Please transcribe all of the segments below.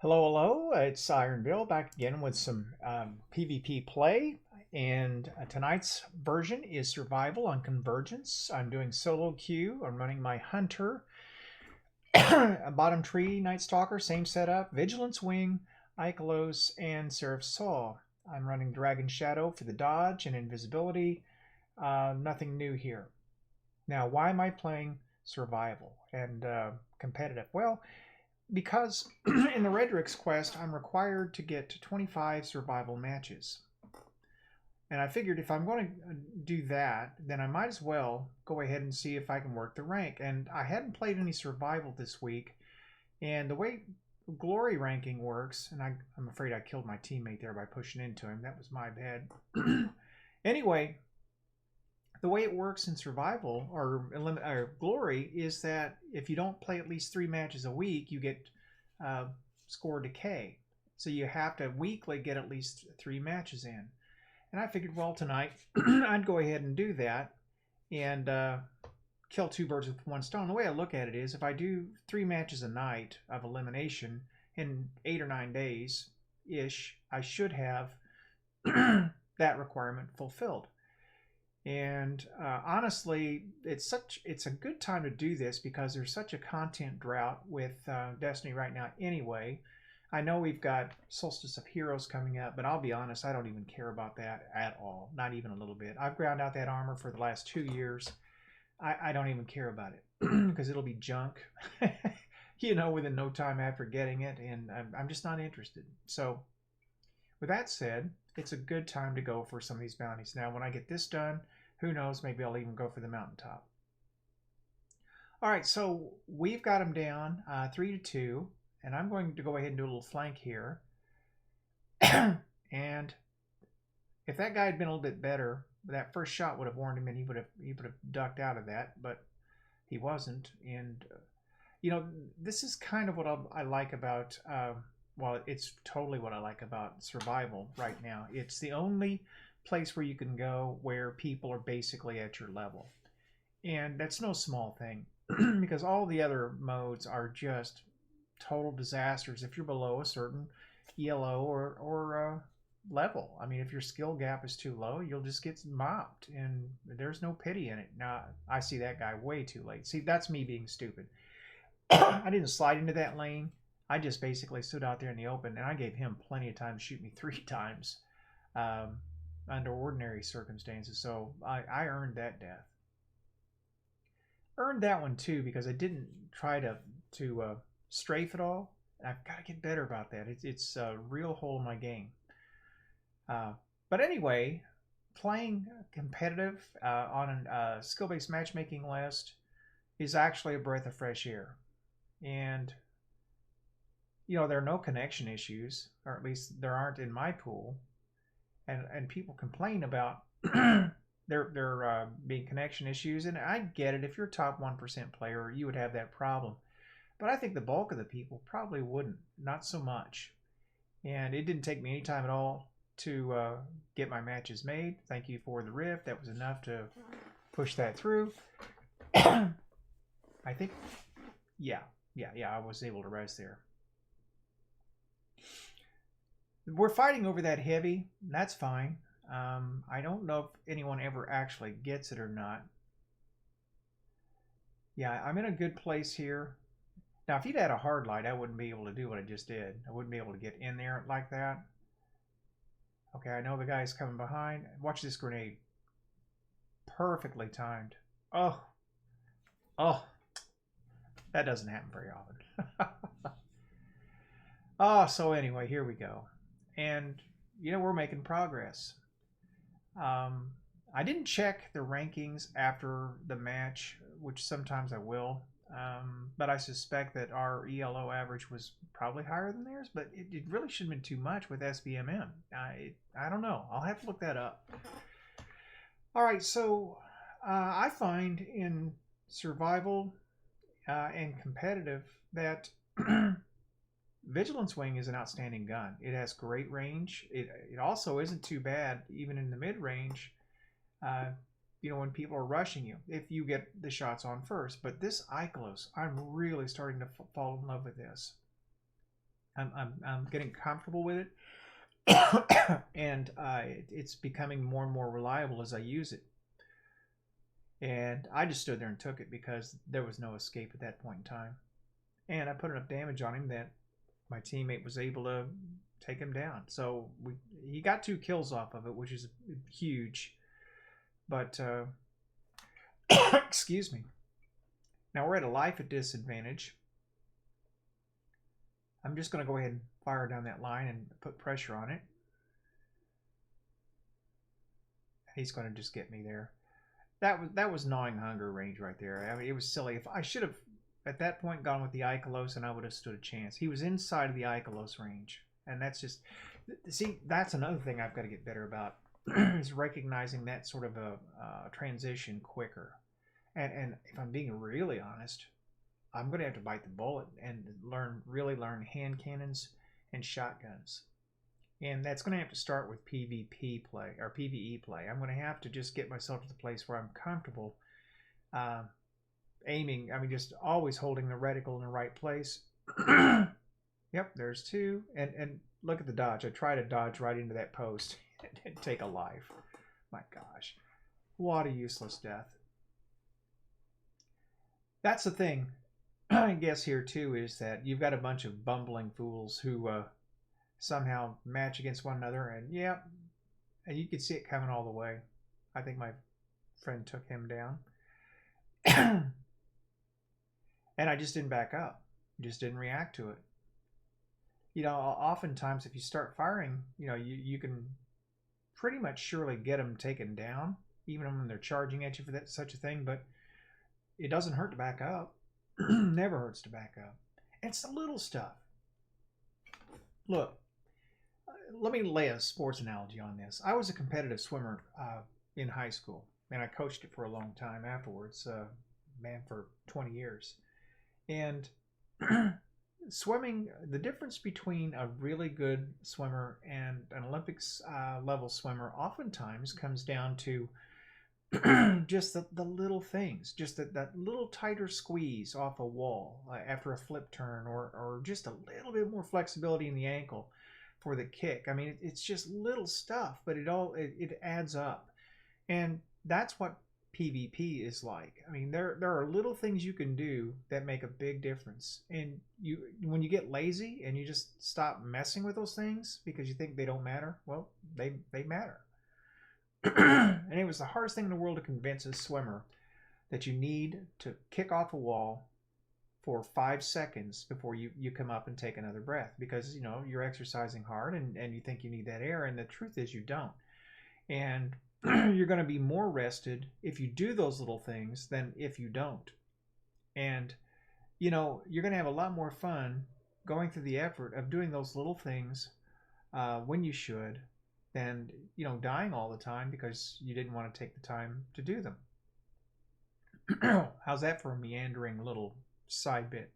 Hello, hello. It's Iron Bill back again with some PvP play. And tonight's version is Survival on Convergence. I'm doing solo queue. I'm running my Hunter, a Bottom Tree, Night Stalker, same setup, Vigilance Wing, Ikelos, and Seraph Saw. I'm running Dragon Shadow for the dodge and invisibility. Nothing new here. Now, why am I playing Survival and competitive? Well, because in the Redrick's quest, I'm required to get to 25 survival matches. And I figured if I'm going to do that, then I might as well go ahead and see if I can work the rank. And I hadn't played any survival this week. And the way glory ranking works, and I'm afraid I killed my teammate there by pushing into him. That was my bad. Anyway, the way it works in survival or glory is that if you don't play at least 3 matches a week, you get score decay. So you have to weekly get at least 3 matches in. And I figured, well, tonight I'd go ahead and do that and kill 2 birds with 1 stone. The way I look at it is if I do 3 matches a night of elimination in 8 or 9 days ish, I should have that requirement fulfilled. And honestly, it's a good time to do this because there's such a content drought with Destiny right now anyway. I know we've got Solstice of Heroes coming up, but I'll be honest, I don't even care about that at all. Not even a little bit. I've ground out that armor for the last 2 years. I don't even care about it because it'll be junk, within no time after getting it, and I'm just not interested. So with that said, it's a good time to go for some of these bounties. Now, when I get this done, who knows, maybe I'll even go for the mountaintop. All right, so we've got them down 3-2, and I'm going to go ahead and do a little flank here. And if that guy had been a little bit better, that first shot would have warned him, and he would have ducked out of that, but he wasn't. And this is kind of what I like about. Well, it's totally what I like about survival right now. It's the only place where you can go where people are basically at your level. And that's no small thing because all the other modes are just total disasters if you're below a certain ELO or level. I mean, if your skill gap is too low, you'll just get mopped, and there's no pity in it. Now, I see that guy way too late. See, that's me being stupid. I didn't slide into that lane. I just basically stood out there in the open, and I gave him plenty of time to shoot me 3 times under ordinary circumstances. So I earned that death. Earned that one too because I didn't try to strafe at all. I've got to get better about that. It's a real hole in my game. But anyway, playing competitive on a skill-based matchmaking list is actually a breath of fresh air. And there are no connection issues, or at least there aren't in my pool. And people complain about there being connection issues, and I get it. If you're a top 1% player, you would have that problem. But I think the bulk of the people probably wouldn't, not so much. And it didn't take me any time at all to get my matches made. Thank you for the rift. That was enough to push that through. I think, yeah, I was able to rest there. We're fighting over that heavy. That's fine. I don't know if anyone ever actually gets it or not. Yeah, I'm in a good place here. Now, if he'd had a hard light, I wouldn't be able to do what I just did. I wouldn't be able to get in there like that. Okay, I know the guy's coming behind. Watch this grenade. Perfectly timed. Oh, that doesn't happen very often. Oh, so anyway, here we go. And, we're making progress. I didn't check the rankings after the match, which sometimes I will. But I suspect that our ELO average was probably higher than theirs, but it really shouldn't have been too much with SBMM. I don't know. I'll have to look that up. All right, so I find in survival and competitive that Vigilance Wing is an outstanding gun. It has great range. It also isn't too bad, even in the mid-range, when people are rushing you, if you get the shots on first. But this Ikelos, I'm really starting to fall in love with this. I'm getting comfortable with it, and it's becoming more and more reliable as I use it. And I just stood there and took it because there was no escape at that point in time. And I put enough damage on him that my teammate was able to take him down. So he got 2 kills off of it, which is huge. But excuse me. Now we're at a life at disadvantage. I'm just going to go ahead and fire down that line and put pressure on it. He's going to just get me there. That was gnawing hunger range right there. I mean, it was silly. If I should have at that point gone with the Ikelos, and I would have stood a chance. He was inside of the Ikelos range, and that's just, see, that's another thing I've got to get better about is recognizing that sort of a transition quicker. And if I'm being really honest, I'm going to have to bite the bullet and really learn hand cannons and shotguns. And that's going to have to start with PvP play or PvE play. I'm going to have to just get myself to the place where I'm comfortable aiming. I mean, just always holding the reticle in the right place. Yep, there's 2. And look at the dodge. I try to dodge right into that post and take a life. My gosh. What a useless death. That's the thing, I guess, here too, is that you've got a bunch of bumbling fools who somehow match against one another, and yeah, and you could see it coming all the way. I think my friend took him down. And I just didn't back up. Just didn't react to it. You know, oftentimes if you start firing, you know, you can pretty much surely get them taken down, even when they're charging at you for such a thing, but it doesn't hurt to back up. Never hurts to back up. It's the little stuff. Look, let me lay a sports analogy on this. I was a competitive swimmer in high school, and I coached it for a long time afterwards, for 20 years. And swimming, the difference between a really good swimmer and an Olympics level swimmer oftentimes comes down to just the little things, just that little tighter squeeze off a wall after a flip turn, or just a little bit more flexibility in the ankle for the kick. I mean, it's just little stuff, but it adds up. And that's what PvP is like. I mean, there are little things you can do that make a big difference. And when you get lazy and you just stop messing with those things because you think they don't matter, well, they matter. And it was the hardest thing in the world to convince a swimmer that you need to kick off a wall for 5 seconds before you come up and take another breath, because, you know, you're exercising hard and you think you need that air, and the truth is you don't. And you're going to be more rested if you do those little things than if you don't. And, you know, you're going to have a lot more fun going through the effort of doing those little things when you should, than, you know, dying all the time because you didn't want to take the time to do them. How's that for a meandering little side bit?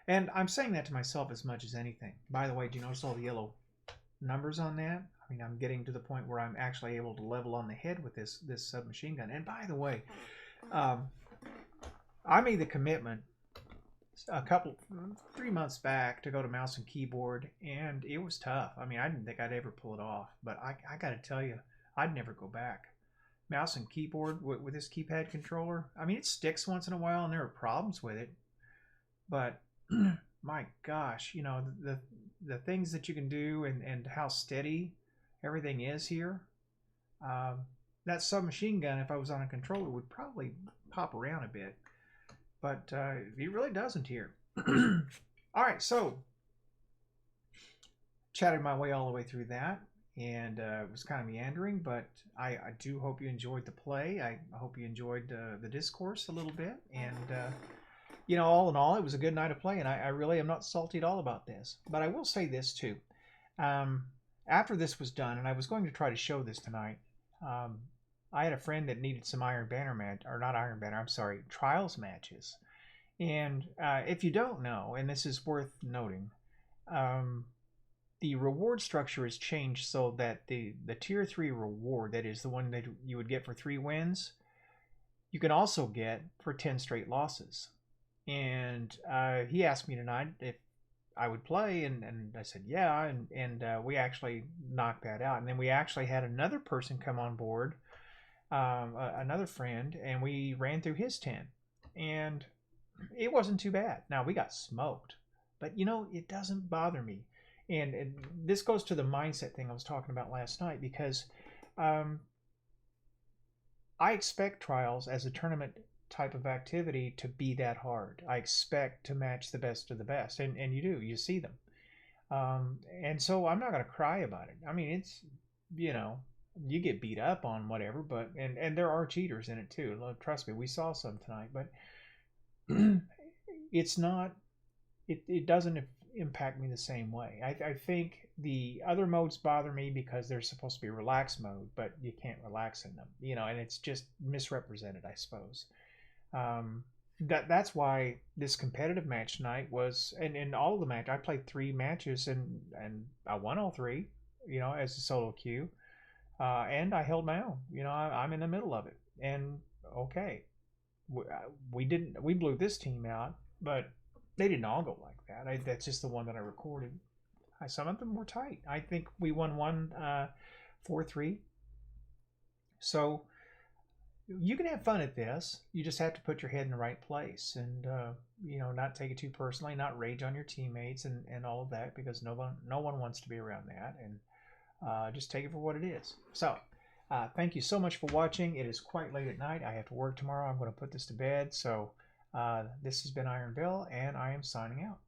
And I'm saying that to myself as much as anything. By the way, do you notice all the yellow numbers on that? I mean, I'm getting to the point where I'm actually able to level on the head with this submachine gun. And by the way, I made the commitment 3 months back to go to mouse and keyboard, and it was tough. I mean, I didn't think I'd ever pull it off, but I got to tell you, I'd never go back. Mouse and keyboard with this keypad controller, I mean, it sticks once in a while and there are problems with it, but my gosh, you know, the things that you can do and how steady everything is here. That submachine gun, if I was on a controller, would probably pop around a bit, but it really doesn't here. All right, so chatted my way all the way through that, and it was kind of meandering, but I do hope you enjoyed the play. I hope you enjoyed the discourse a little bit, and you know, all in all, it was a good night of play, and I really am not salty at all about this. But I will say this too. After this was done, and I was going to try to show this tonight, I had a friend that needed some Iron Banner match, or not Iron Banner, I'm sorry, Trials matches. And if you don't know, and this is worth noting, the reward structure has changed so that the tier 3 reward, that is the one that you would get for 3 wins, you can also get for 10 straight losses. And he asked me tonight if I would play, and I said, yeah, and we actually knocked that out. And then we actually had another person come on board, another friend, and we ran through his 10. And it wasn't too bad. Now, we got smoked, but you know, it doesn't bother me. And this goes to the mindset thing I was talking about last night, because um, I expect trials as a tournament type of activity to be that hard. I expect to match the best of the best, and you do. You see them, and so I'm not going to cry about it. I mean, it's, you know, you get beat up on whatever, but and there are cheaters in it too. Trust me, we saw some tonight, but it's not. It doesn't impact me the same way. I think the other modes bother me because they're supposed to be relaxed mode, but you can't relax in them, you know, and it's just misrepresented, I suppose. That's why this competitive match tonight was, and in all of the match, I played 3 matches, and I won all 3, you know, as a solo queue, and I held my own. You know, I'm in the middle of it, and okay, we blew this team out, but they didn't all go like that. That's just the one that I recorded. Some of them were tight. I think we won one 4-3. So you can have fun at this. You just have to put your head in the right place, and you know, not take it too personally, not rage on your teammates and all of that, because no one wants to be around that, and just take it for what it is. So thank you so much for watching. It is quite late at night. I have to work tomorrow. I'm going to put this to bed. So this has been Iron Bill, and I am signing out.